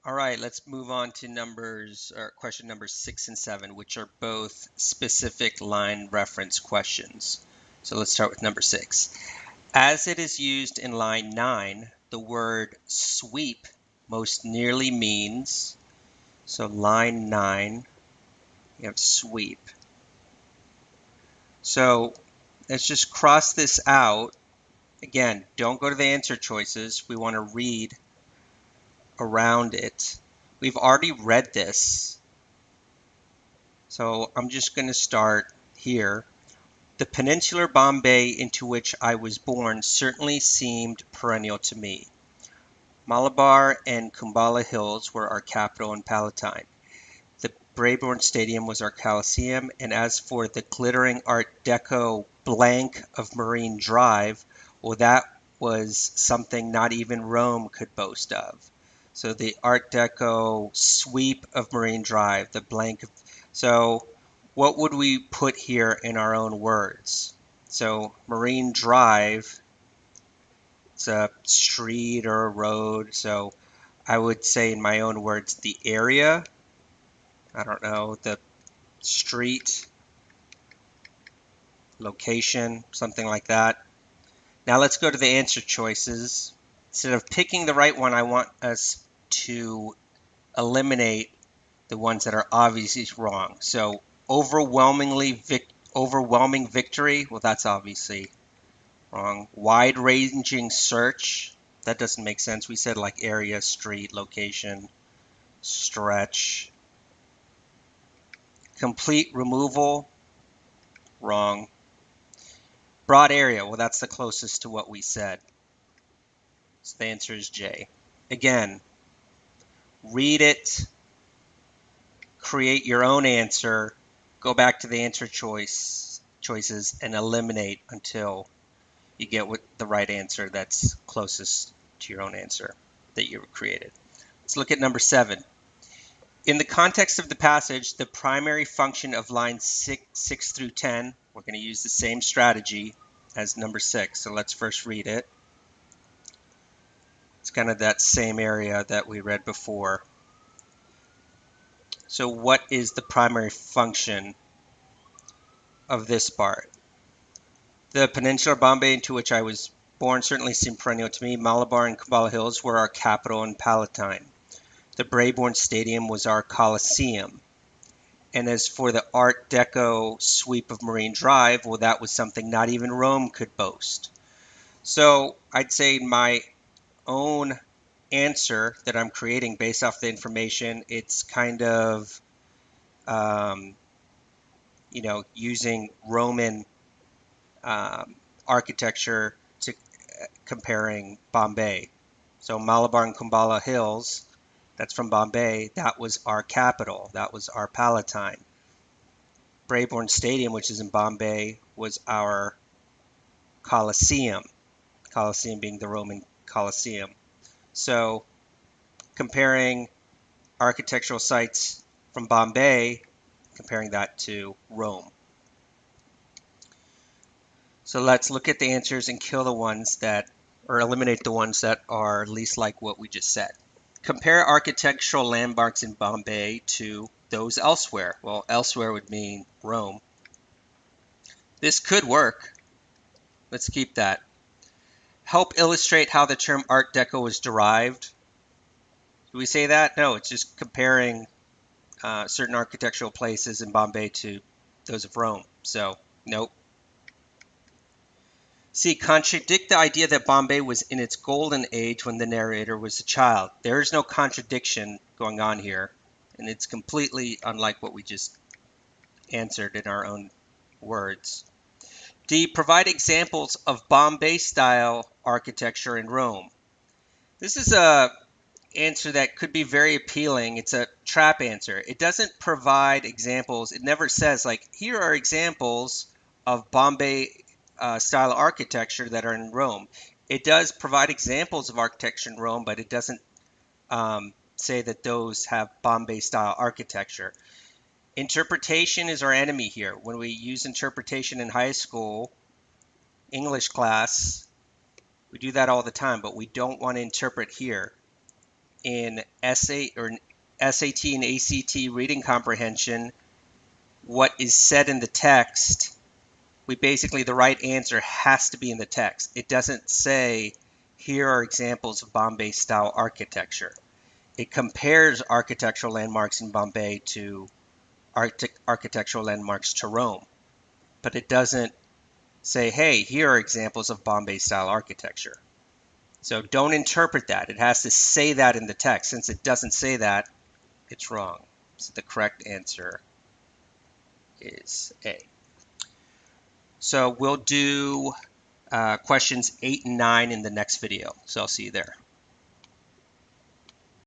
All right, let's move on to numbers or question numbers 6 and 7, which are both specific line reference questions. So let's start with number 6. As it is used in line 9, the word sweep most nearly means, so line 9, you have sweep. So let's just cross this out. Again, don't go to the answer choices. We want to read around it. We've already read this. So I'm just going to start here. The peninsular Bombay into which I was born certainly seemed perennial to me. Malabar and Kumbala Hills were our capital and Palatine. The Brabourne Stadium was our Coliseum, and as for the glittering Art Deco blank of Marine Drive, well, that was something not even Rome could boast of. So the Art Deco sweep of Marine Drive, the blank. So what would we put here in our own words? So Marine Drive, it's a street or a road. So I would say in my own words, the area. I don't know, the street, location, something like that. Now let's go to the answer choices. Instead of picking the right one, I want us to eliminate the ones that are obviously wrong. So overwhelming victory, well, that's obviously wrong. Wide-ranging search, that doesn't make sense. We said like area, street, location, stretch. Complete removal, wrong. Broad area, well, that's the closest to what we said. So the answer is J. Again, read it, create your own answer, go back to the answer choices, and eliminate until you get the right answer that's closest to your own answer that you created. Let's look at number 7. In the context of the passage, the primary function of lines 6 through 10, we're going to use the same strategy as number 6. So let's first read it. It's kind of that same area that we read before. So what is the primary function of this part? The peninsular Bombay into which I was born certainly seemed perennial to me. Malabar and Kumbala Hills were our capital and Palatine. The Brabourne Stadium was our Coliseum. And as for the Art Deco sweep of Marine Drive, well, that was something not even Rome could boast. So I'd say my own answer that I'm creating based off the information, it's kind of, um, using Roman architecture to comparing Bombay. So Malabar and Kumbala Hills, that's from Bombay, that was our capital, that was our Palatine. Brabourne Stadium, which is in Bombay, was our Coliseum, Coliseum being the Roman Coliseum. So comparing architectural sites from Bombay, comparing that to Rome. So let's look at the answers and kill the ones that, or eliminate the ones that are least like what we just said. Compare architectural landmarks in Bombay to those elsewhere. Well, elsewhere would mean Rome. This could work. Let's keep that. Help illustrate how the term Art Deco was derived. Do we say that? No, it's just comparing certain architectural places in Bombay to those of Rome. So, nope. C. Contradict the idea that Bombay was in its golden age when the narrator was a child. There is no contradiction going on here, and it's completely unlike what we just answered in our own words. D. Provide examples of Bombay-style architecture in Rome. This is a answer that could be very appealing. It's a trap answer. It doesn't provide examples. It never says, like, here are examples of Bombay style architecture that are in Rome. It does provide examples of architecture in Rome, but it doesn't say that those have Bombay style architecture. Interpretation is our enemy here. When we use interpretation in high school, English class, we do that all the time, but we don't want to interpret here. in SAT and ACT reading comprehension, what is said in the text, the right answer has to be in the text. It doesn't say, here are examples of Bombay style architecture. It compares architectural landmarks in Bombay to architectural landmarks to Rome, but it doesn't say, hey, here are examples of Bombay style architecture. So don't interpret that. It has to say that in the text. Since it doesn't say that, it's wrong. So the correct answer is A. So we'll do questions 8 and 9 in the next video. So I'll see you there.